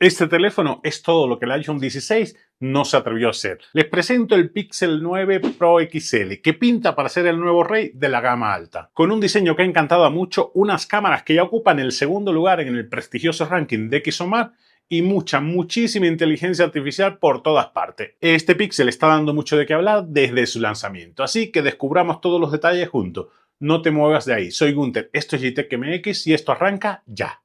Este teléfono es todo lo que el iPhone 16 no se atrevió a hacer. Les presento el Pixel 9 Pro XL, que pinta para ser el nuevo rey de la gama alta. Con un diseño que ha encantado a muchos, unas cámaras que ya ocupan el segundo lugar en el prestigioso ranking de XOMAR y muchísima inteligencia artificial por todas partes. Este Pixel está dando mucho de qué hablar desde su lanzamiento, así que descubramos todos los detalles juntos. No te muevas de ahí. Soy Gunter, esto es GTech MX y esto arranca ya.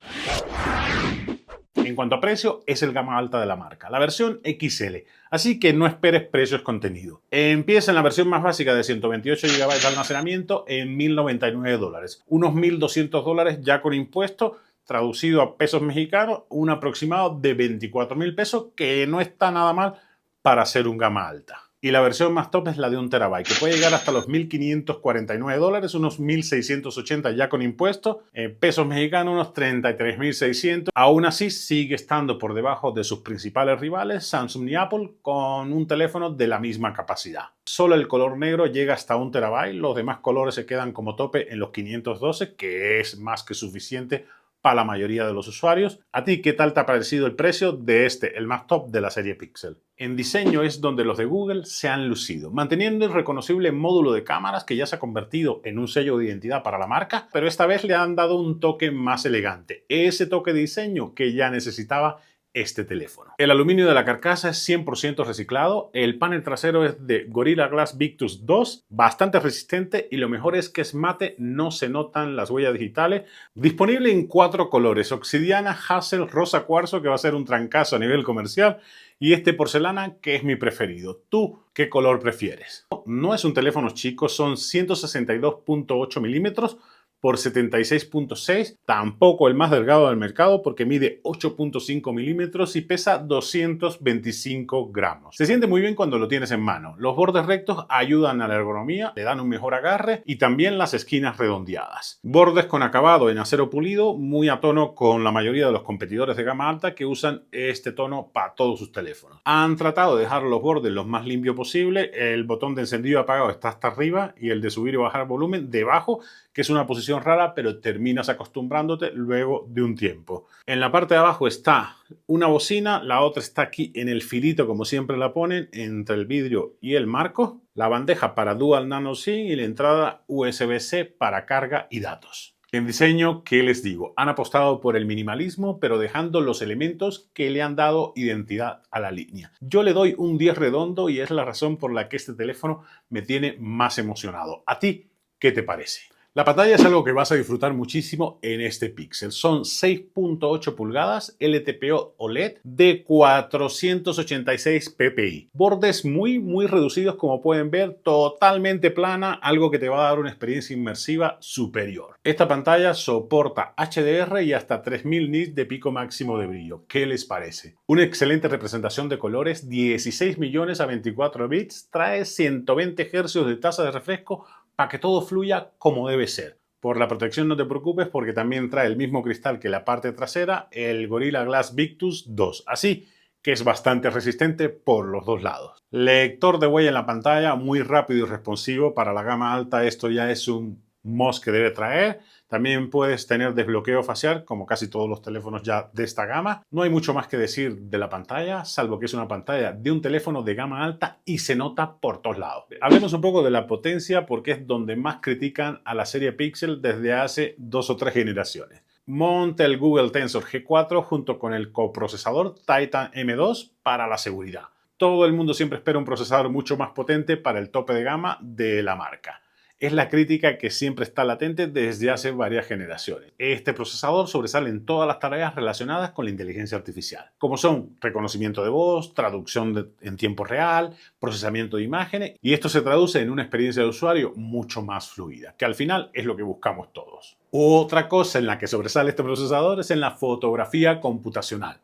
En cuanto a precio, es el gama alta de la marca, la versión XL, así que no esperes precios contenido. Empieza en la versión más básica de 128 GB de almacenamiento en $1.099, unos $1.200 ya con impuestos, traducido a pesos mexicanos, un aproximado de 24.000 pesos, que no está nada mal para ser un gama alta. Y la versión más top es la de 1 TB, que puede llegar hasta los $1.549, unos 1.680 ya con impuestos, pesos mexicanos unos 33.600. Aún así sigue estando por debajo de sus principales rivales, Samsung y Apple, con un teléfono de la misma capacidad. Solo el color negro llega hasta 1 TB, los demás colores se quedan como tope en los 512, que es más que suficiente para la mayoría de los usuarios. ¿A ti qué tal te ha parecido el precio de el más top de la serie Pixel? En diseño es donde los de Google se han lucido, manteniendo el reconocible módulo de cámaras que ya se ha convertido en un sello de identidad para la marca, pero esta vez le han dado un toque más elegante, ese toque de diseño que ya necesitaba este teléfono. El aluminio de la carcasa es 100% reciclado, el panel trasero es de Gorilla Glass Victus 2, bastante resistente y lo mejor es que es mate, no se notan las huellas digitales. Disponible en 4 colores, obsidiana, hazel, rosa cuarzo, que va a ser un trancazo a nivel comercial, y este porcelana, que es mi preferido. ¿Tú qué color prefieres? No es un teléfono chico, son 162.8 milímetros por 76.6, tampoco el más delgado del mercado porque mide 8.5 milímetros y pesa 225 gramos. Se siente muy bien cuando lo tienes en mano. Los bordes rectos ayudan a la ergonomía, le dan un mejor agarre y también las esquinas redondeadas. Bordes con acabado en acero pulido, muy a tono con la mayoría de los competidores de gama alta que usan este tono para todos sus teléfonos. Han tratado de dejar los bordes lo más limpio posible, el botón de encendido y apagado está hasta arriba y el de subir y bajar volumen debajo, que es una posición rara, pero terminas acostumbrándote luego de un tiempo. En la parte de abajo está una bocina, la otra está aquí en el filito, como siempre la ponen, entre el vidrio y el marco, la bandeja para Dual Nano SIM y la entrada USB-C para carga y datos. En diseño, ¿qué les digo? Han apostado por el minimalismo, pero dejando los elementos que le han dado identidad a la línea. Yo le doy un 10 redondo y es la razón por la que este teléfono me tiene más emocionado. ¿A ti qué te parece? La pantalla es algo que vas a disfrutar muchísimo en este Pixel. Son 6.8 pulgadas LTPO OLED de 486 ppi. Bordes muy reducidos, como pueden ver, totalmente plana, algo que te va a dar una experiencia inmersiva superior. Esta pantalla soporta HDR y hasta 3000 nits de pico máximo de brillo. ¿Qué les parece? Una excelente representación de colores, 16 millones a 24 bits, trae 120 Hz de tasa de refresco para que todo fluya como debe ser. Por la protección no te preocupes porque también trae el mismo cristal que la parte trasera, el Gorilla Glass Victus 2, así que es bastante resistente por los dos lados. Lector de huella en la pantalla, muy rápido y responsivo. Para la gama alta esto ya es un must que debe traer. También puedes tener desbloqueo facial, como casi todos los teléfonos ya de esta gama. No hay mucho más que decir de la pantalla, salvo que es una pantalla de un teléfono de gama alta y se nota por todos lados. Hablemos un poco de la potencia, porque es donde más critican a la serie Pixel desde hace 2 o 3 generaciones. Monta el Google Tensor G4 junto con el coprocesador Titan M2 para la seguridad. Todo el mundo siempre espera un procesador mucho más potente para el tope de gama de la marca. Es la crítica que siempre está latente desde hace varias generaciones. Este procesador sobresale en todas las tareas relacionadas con la inteligencia artificial, como son reconocimiento de voz, traducción en tiempo real, procesamiento de imágenes, y esto se traduce en una experiencia de usuario mucho más fluida, que al final es lo que buscamos todos. Otra cosa en la que sobresale este procesador es en la fotografía computacional.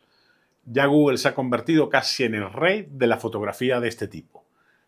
Ya Google se ha convertido casi en el rey de la fotografía de este tipo.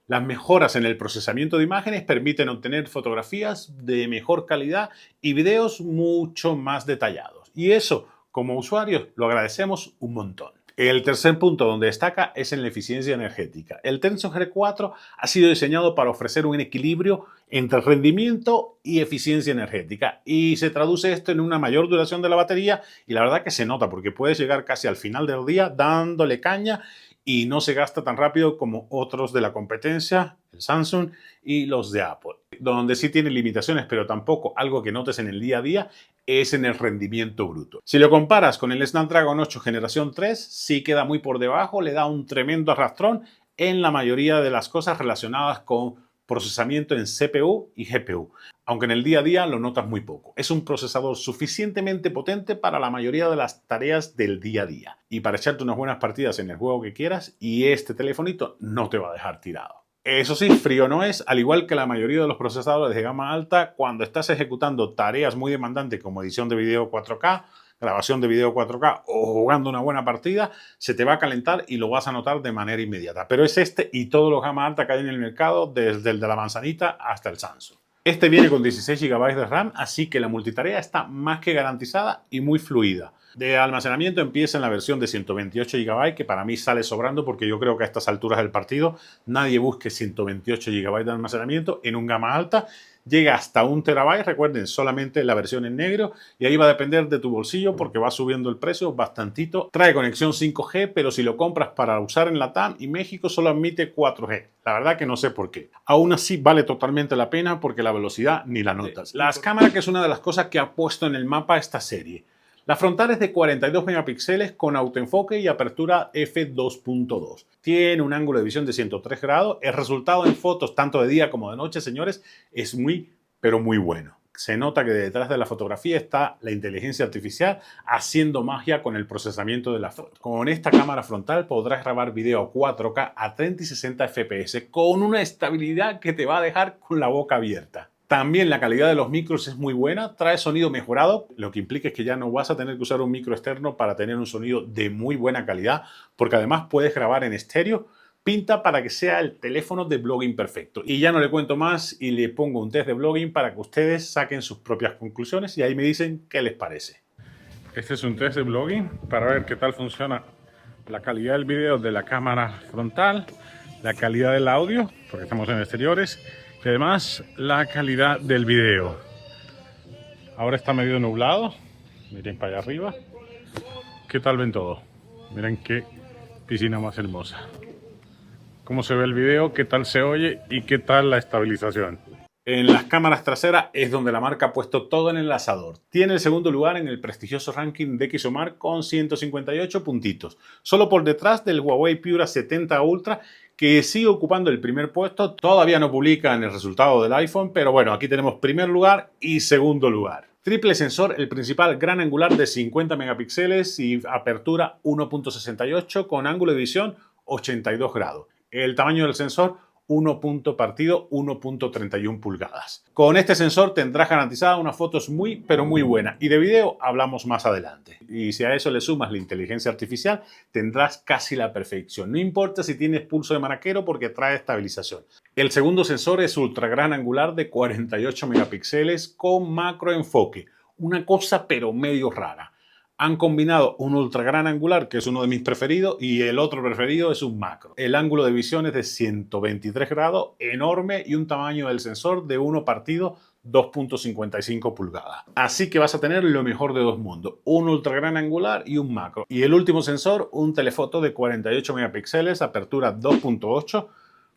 Las mejoras en el procesamiento de imágenes permiten obtener fotografías de mejor calidad y videos mucho más detallados. Y eso, como usuarios, lo agradecemos un montón. El tercer punto donde destaca es en la eficiencia energética. El Tensor G4 ha sido diseñado para ofrecer un equilibrio entre rendimiento y eficiencia energética y se traduce esto en una mayor duración de la batería y la verdad que se nota porque puedes llegar casi al final del día dándole caña y no se gasta tan rápido como otros de la competencia, el Samsung y los de Apple. Donde sí tiene limitaciones, pero tampoco algo que notes en el día a día, es en el rendimiento bruto. Si lo comparas con el Snapdragon 8 generación 3, sí queda muy por debajo, le da un tremendo arrastrón en la mayoría de las cosas relacionadas con procesamiento en CPU y GPU, aunque en el día a día lo notas muy poco. Es un procesador suficientemente potente para la mayoría de las tareas del día a día y para echarte unas buenas partidas en el juego que quieras y este telefonito no te va a dejar tirado. Eso sí, frío no es, al igual que la mayoría de los procesadores de gama alta, cuando estás ejecutando tareas muy demandantes como edición de video 4K, grabación de video 4K o jugando una buena partida, se te va a calentar y lo vas a notar de manera inmediata. Pero es este y todos los gama alta que hay en el mercado, desde el de la manzanita hasta el Samsung. Este viene con 16 GB de RAM, así que la multitarea está más que garantizada y muy fluida. De almacenamiento empieza en la versión de 128 GB, que para mí sale sobrando porque yo creo que a estas alturas del partido nadie busque 128 GB de almacenamiento en un gama alta. Llega hasta 1 TB, recuerden, solamente la versión en negro, y ahí va a depender de tu bolsillo porque va subiendo el precio bastantito. Trae conexión 5G, pero si lo compras para usar en Latam y México solo admite 4G. La verdad que no sé por qué. Aún así vale totalmente la pena porque la velocidad ni la notas. Las cámaras, que es una de las cosas que ha puesto en el mapa esta serie. La frontal es de 42 megapíxeles con autoenfoque y apertura f2.2. Tiene un ángulo de visión de 103 grados. El resultado en fotos, tanto de día como de noche, señores, es muy, pero muy bueno. Se nota que detrás de la fotografía está la inteligencia artificial haciendo magia con el procesamiento de la foto. Con esta cámara frontal podrás grabar video a 4K a 30 y 60 FPS con una estabilidad que te va a dejar con la boca abierta. También la calidad de los micros es muy buena, trae sonido mejorado, lo que implica es que ya no vas a tener que usar un micro externo para tener un sonido de muy buena calidad, porque además puedes grabar en estéreo. Pinta para que sea el teléfono de blogging perfecto. Y ya no le cuento más y le pongo un test de blogging para que ustedes saquen sus propias conclusiones y ahí me dicen qué les parece. Este es un test de blogging para ver qué tal funciona la calidad del video de la cámara frontal, la calidad del audio, porque estamos en exteriores, y además la calidad del video. Ahora está medio nublado, miren para allá arriba. ¿Qué tal ven todo? Miren qué piscina más hermosa. Cómo se ve el video, qué tal se oye y qué tal la estabilización. En las cámaras traseras es donde la marca ha puesto todo en el asador. Tiene el segundo lugar en el prestigioso ranking de DxOMark con 158 puntitos, solo por detrás del Huawei Pura 70 Ultra, que sigue ocupando el primer puesto. Todavía no publican el resultado del iPhone, pero bueno, aquí tenemos primer lugar y segundo lugar. Triple sensor, el principal gran angular de 50 megapíxeles y apertura 1.68 con ángulo de visión 82 grados. El tamaño del sensor 1.31 pulgadas. Con este sensor tendrás garantizada unas fotos muy, pero muy buenas. Y de video hablamos más adelante. Y si a eso le sumas la inteligencia artificial, tendrás casi la perfección. No importa si tienes pulso de maraquero porque trae estabilización. El segundo sensor es ultra gran angular de 48 megapíxeles con macro enfoque. Una cosa pero medio rara. Han combinado un ultra gran angular, que es uno de mis preferidos, y el otro preferido es un macro. El ángulo de visión es de 123 grados, enorme, y un tamaño del sensor de 2.55 pulgadas. Así que vas a tener lo mejor de dos mundos, un ultra gran angular y un macro. Y el último sensor, un telefoto de 48 megapíxeles, apertura 2.8,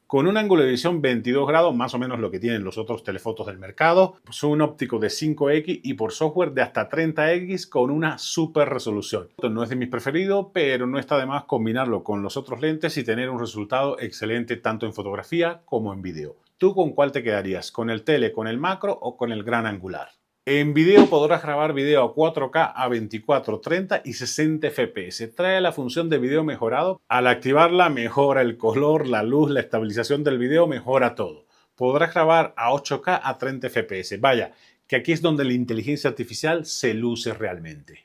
con un ángulo de visión 22 grados, más o menos lo que tienen los otros telefotos del mercado, pues un óptico de 5X y por software de hasta 30X con una super resolución. No es de mis preferidos, pero no está de más combinarlo con los otros lentes y tener un resultado excelente tanto en fotografía como en video. ¿Tú con cuál te quedarías? ¿Con el tele, con el macro o con el gran angular? En video podrás grabar video a 4K a 24, 30 y 60 FPS. Trae la función de video mejorado. Al activarla mejora el color, la luz, la estabilización del video, mejora todo. Podrás grabar a 8K a 30 FPS. Vaya, que aquí es donde la inteligencia artificial se luce realmente.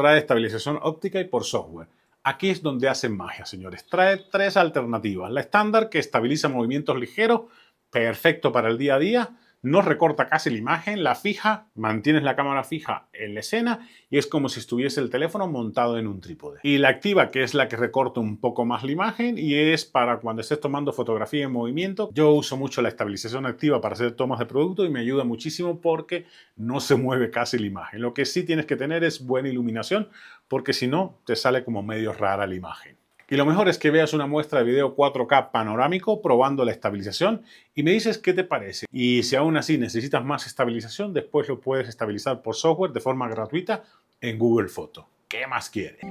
trae estabilización óptica y por software. Aquí es donde hacen magia, señores. Trae 3 alternativas. La estándar, que estabiliza movimientos ligeros, perfecto para el día a día. No recorta casi la imagen. La fija, mantienes la cámara fija en la escena y es como si estuviese el teléfono montado en un trípode. Y la activa, que es la que recorta un poco más la imagen y es para cuando estés tomando fotografía en movimiento. Yo uso mucho la estabilización activa para hacer tomas de producto y me ayuda muchísimo porque no se mueve casi la imagen. Lo que sí tienes que tener es buena iluminación porque si no te sale como medio rara la imagen. Y lo mejor es que veas una muestra de video 4K panorámico probando la estabilización y me dices qué te parece. Y si aún así necesitas más estabilización, después lo puedes estabilizar por software de forma gratuita en Google Foto. ¿Qué más quieres?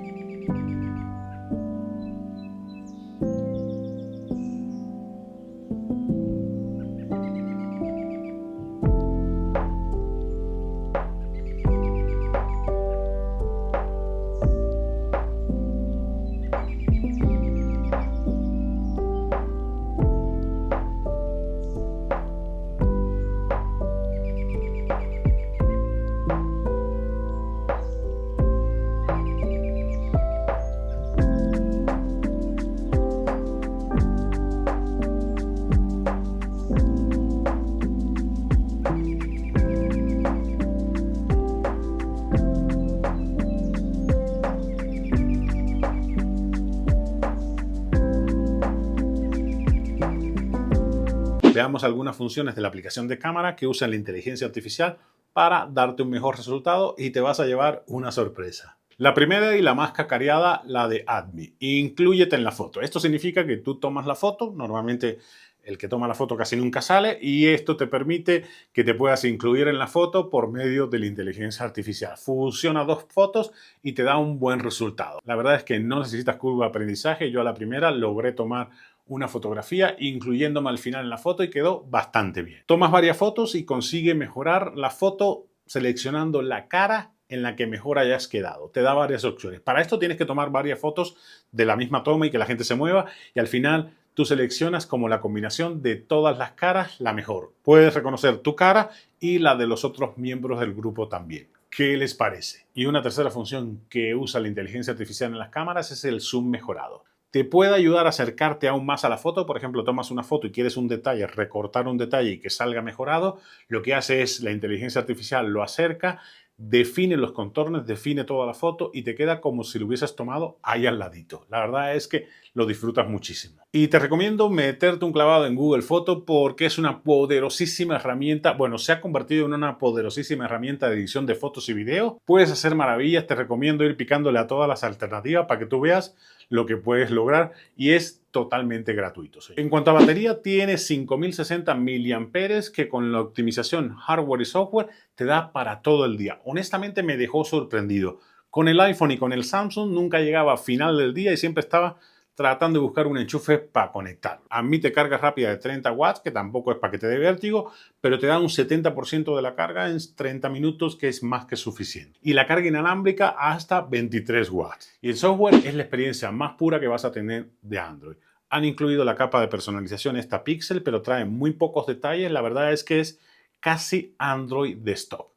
Veamos algunas funciones de la aplicación de cámara que usan la inteligencia artificial para darte un mejor resultado y te vas a llevar una sorpresa. La primera y la más cacareada, la de Add Me. Inclúyete en la foto. Esto significa que tú tomas la foto, normalmente el que toma la foto casi nunca sale, y esto te permite que te puedas incluir en la foto por medio de la inteligencia artificial. Fusiona 2 fotos y te da un buen resultado. La verdad es que no necesitas curva de aprendizaje. Yo a la primera logré tomar una fotografía incluyéndome al final en la foto y quedó bastante bien. Tomas varias fotos y consigue mejorar la foto seleccionando la cara en la que mejor hayas quedado. Te da varias opciones. Para esto tienes que tomar varias fotos de la misma toma y que la gente se mueva y al final tú seleccionas como la combinación de todas las caras la mejor. Puedes reconocer tu cara y la de los otros miembros del grupo también. ¿Qué les parece? Y una tercera función que usa la inteligencia artificial en las cámaras es el zoom mejorado. Te puede ayudar a acercarte aún más a la foto. Por ejemplo, tomas una foto y quieres un detalle, recortar un detalle y que salga mejorado. Lo que hace es la inteligencia artificial lo acerca, define los contornos, define toda la foto y te queda como si lo hubieses tomado ahí al ladito. La verdad es que lo disfrutas muchísimo. Y te recomiendo meterte un clavado en Google Foto porque es una poderosísima herramienta. Bueno, se ha convertido en una poderosísima herramienta de edición de fotos y videos. Puedes hacer maravillas. Te recomiendo ir picándole a todas las alternativas para que tú veas lo que puedes lograr y es totalmente gratuito. En cuanto a batería, tiene 5060 mAh que con la optimización hardware y software te da para todo el día. Honestamente me dejó sorprendido. Con el iPhone y con el Samsung nunca llegaba a final del día y siempre estaba tratando de buscar un enchufe para conectar. Admite carga rápida de 30 watts, que tampoco es para que te dé vértigo, pero te da un 70% de la carga en 30 minutos, que es más que suficiente. Y la carga inalámbrica hasta 23 watts. Y el software es la experiencia más pura que vas a tener de Android. Han incluido la capa de personalización esta Pixel, pero trae muy pocos detalles. La verdad es que es casi Android desktop.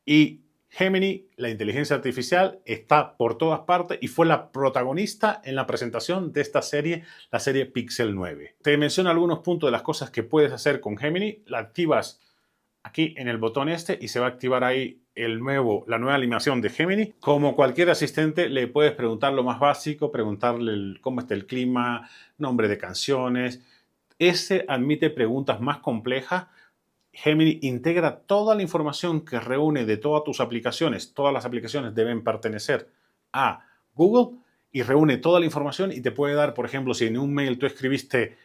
Y Gemini, la inteligencia artificial, está por todas partes y fue la protagonista en la presentación de esta serie, la serie Pixel 9. Te menciono algunos puntos de las cosas que puedes hacer con Gemini. La activas aquí en el botón este y se va a activar ahí la nueva animación de Gemini. Como cualquier asistente, le puedes preguntar lo más básico, preguntarle cómo está el clima, nombre de canciones. Ese admite preguntas más complejas. Gemini integra toda la información que reúne de todas tus aplicaciones. Todas las aplicaciones deben pertenecer a Google y reúne toda la información y te puede dar, por ejemplo, si en un mail tú escribiste,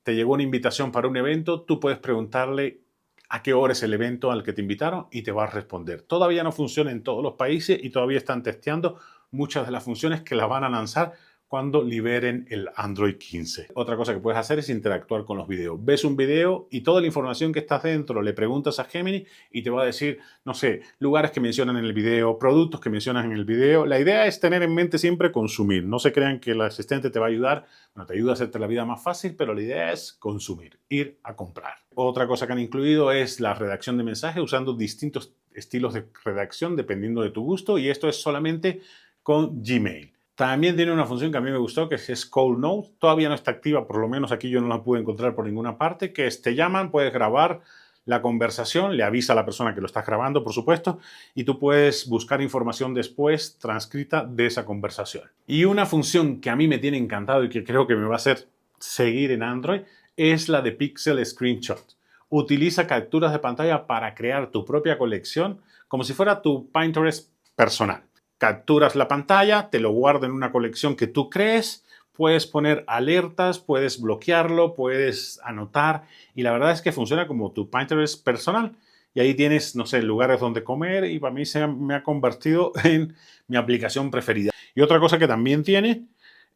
te llegó una invitación para un evento, tú puedes preguntarle a qué hora es el evento al que te invitaron y te va a responder. Todavía no funciona en todos los países y todavía están testeando muchas de las funciones que las van a lanzar cuando liberen el Android 15. Otra cosa que puedes hacer es interactuar con los videos. Ves un video y toda la información que está dentro le preguntas a Gemini y te va a decir, no sé, lugares que mencionan en el video, productos que mencionan en el video. La idea es tener en mente siempre consumir. No se crean que el asistente te va a ayudar. Bueno, te ayuda a hacerte la vida más fácil, pero la idea es consumir, ir a comprar. Otra cosa que han incluido es la redacción de mensajes usando distintos estilos de redacción dependiendo de tu gusto y esto es solamente con Gmail. También tiene una función que a mí me gustó, que es Call Note. Todavía no está activa, por lo menos aquí yo no la pude encontrar por ninguna parte, que es te llaman, puedes grabar la conversación, le avisa a la persona que lo estás grabando, por supuesto, y tú puedes buscar información después transcrita de esa conversación. Y una función que a mí me tiene encantado y que creo que me va a hacer seguir en Android es la de Pixel Screenshot. Utiliza capturas de pantalla para crear tu propia colección como si fuera tu Pinterest personal. Capturas la pantalla, te lo guarda en una colección que tú crees, puedes poner alertas, puedes bloquearlo, puedes anotar y la verdad es que funciona como tu Pinterest personal. Y ahí tienes, no sé, lugares donde comer y para mí me ha convertido en mi aplicación preferida. Y otra cosa que también tiene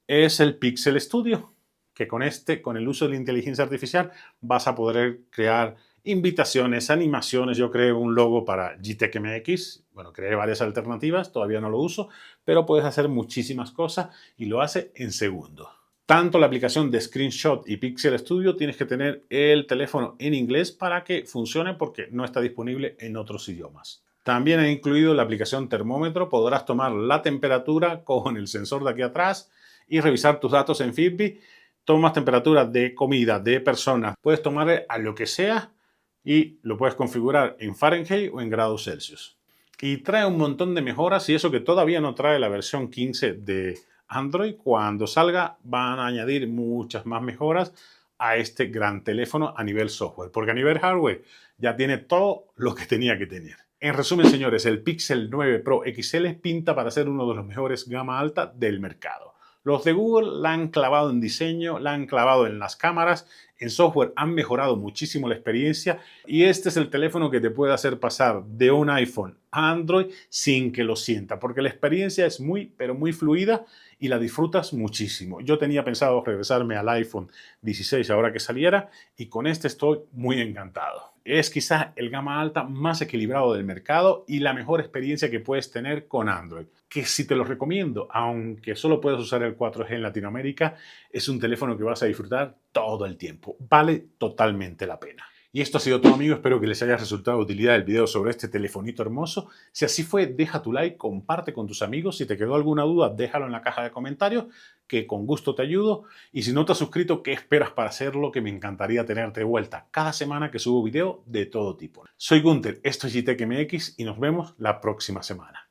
es el Pixel Studio, que con el uso de la inteligencia artificial vas a poder crear invitaciones, animaciones. Yo creé un logo para GTEC MX, bueno, creé varias alternativas, todavía no lo uso, pero puedes hacer muchísimas cosas y lo hace en segundos. Tanto la aplicación de Screenshot y Pixel Studio tienes que tener el teléfono en inglés para que funcione porque no está disponible en otros idiomas. También he incluido la aplicación termómetro, podrás tomar la temperatura con el sensor de aquí atrás y revisar tus datos en Fitbit. Tomas temperatura de comida, de personas, puedes tomarle a lo que sea y lo puedes configurar en Fahrenheit o en grados Celsius. Y trae un montón de mejoras y eso que todavía no trae la versión 15 de Android. Cuando salga van a añadir muchas más mejoras a este gran teléfono a nivel software, porque a nivel hardware ya tiene todo lo que tenía que tener. En resumen, señores, el Pixel 9 Pro XL pinta para ser uno de los mejores gama alta del mercado. Los de Google la han clavado en diseño, la han clavado en las cámaras, en software han mejorado muchísimo la experiencia y este es el teléfono que te puede hacer pasar de un iPhone a Android sin que lo sienta, porque la experiencia es muy, pero muy fluida y la disfrutas muchísimo. Yo tenía pensado regresarme al iPhone 16 ahora que saliera y con este estoy muy encantado. Es quizás el gama alta más equilibrado del mercado y la mejor experiencia que puedes tener con Android. Que si te lo recomiendo, aunque solo puedes usar el 4G en Latinoamérica, es un teléfono que vas a disfrutar todo el tiempo. Vale totalmente la pena. Y esto ha sido todo, amigos. Espero que les haya resultado de utilidad el video sobre este telefonito hermoso. Si así fue, deja tu like, comparte con tus amigos. Si te quedó alguna duda, déjalo en la caja de comentarios, que con gusto te ayudo. Y si no te has suscrito, ¿qué esperas para hacerlo? Que me encantaría tenerte de vuelta cada semana que subo video de todo tipo. Soy Gunther, esto es GTEC MX y nos vemos la próxima semana.